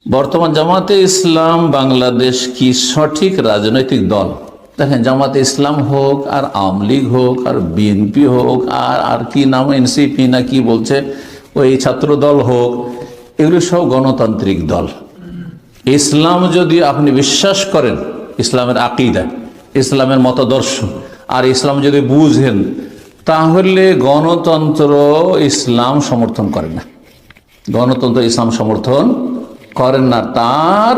বর্তমান জামাতে ইসলাম বাংলাদেশ কি সঠিক রাজনৈতিক দল? দেখেন, জামাতে ইসলাম হোক আর আওয়ামী লীগ হোক আর বিএনপি হোক আর কি নাম এনসিপি না কি বলছে, ওই ছাত্র দল হোক, এগুলো সব গণতান্ত্রিক দল। ইসলাম যদি আপনি বিশ্বাস করেন, ইসলামের আকীদা, ইসলামের মতাদর্শ আর ইসলাম যদি বুঝেন, তাহলে গণতন্ত্র ইসলাম সমর্থন করে না। গণতন্ত্র ইসলাম সমর্থন করেন না। তার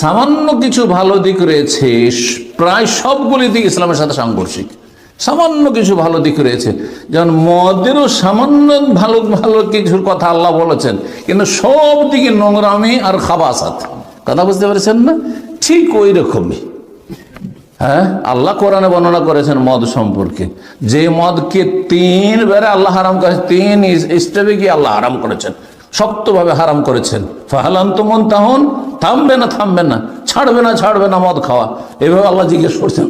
সামান্য কিছু ভালো দিক রয়েছে, প্রায় সবগুলি দিক ইসলামের সাথে সাংঘর্ষিক। সামান্য কিছু ভালো দিক রয়েছে, যেমন মদেরও সামান্য ভালো ভালো কিছুর কথা আল্লাহ বলেছেন, কিন্তু সব দিকে নোংরামি আর খাবাসাত। কথা বুঝতে পেরেছেন না? ঠিক ওই রকমই হ্যাঁ, আল্লাহ কোরআনে বর্ণনা করেছেন মদ সম্পর্কে, যে মদকে 3 বারে আল্লাহ হারাম করেছেন, 3 স্টেপে গিয়ে আল্লাহ হারাম করেছেন, শক্তভাবে হারাম করেছেন। ফাহালান্তুমুন তাহুন, থামবে না, ছাড়বে না মদ খাওয়া, এভাবে আল্লাহ জিজ্ঞেস করছেন।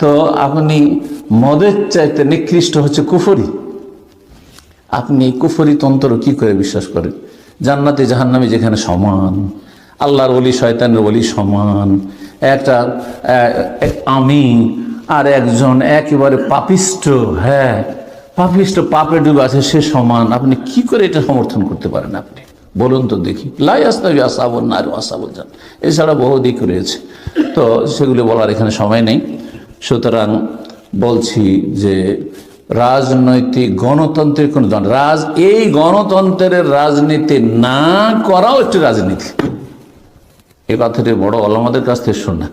তো আপনি মদের চাইতে নিকৃষ্ট হচ্ছে কুফরি। আপনি কুফরি তন্ত্র কি করে বিশ্বাস করেন? জান্নাতে জাহান্নামে যেখানে সমান, আল্লাহর ওলি শয়তানের ওলি সমান, একটা আমি আর একজন একেবারে পাপিষ্ট, হ্যাঁ পাপিষ্ট, পাপে ডুবে আছে, সে সমান। আপনি কি করে এটা সমর্থন করতে পারেন? আপনি বলুন তো দেখি। লাই আস্তাবি আসাবুন নার আসাবুল জান, এছাড়া বহু দিক রয়েছে, তো সেগুলো বলার এখানে সময় নেই। সুতরাং বলছি যে রাজনৈতিক গণতন্ত্রের কোন এই গণতন্ত্রের রাজনীতি না করাও একটি রাজনীতি। এই কথাটি বড় ওলামাদের কাছ থেকে শোনা।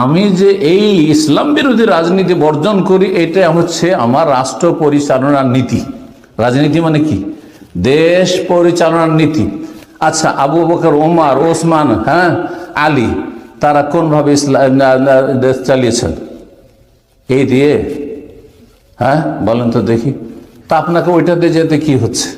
আমি যে এই ইসলাম বিরোধী রাজনীতি বর্জন করি, এটা হচ্ছে আমার রাষ্ট্র পরিচালনার নীতি। রাজনীতি মানে কি? দেশ পরিচালনার নীতি। আচ্ছা, আবু বকর, ওমর, ওসমান, হ্যাঁ আলী, তারা কোনভাবে ইসলাম দেশ চালিয়েছেন? এই দিয়ে, হ্যাঁ বলেন তো দেখি। তা আপনাকে ওইটাতে যেতে কি হচ্ছে?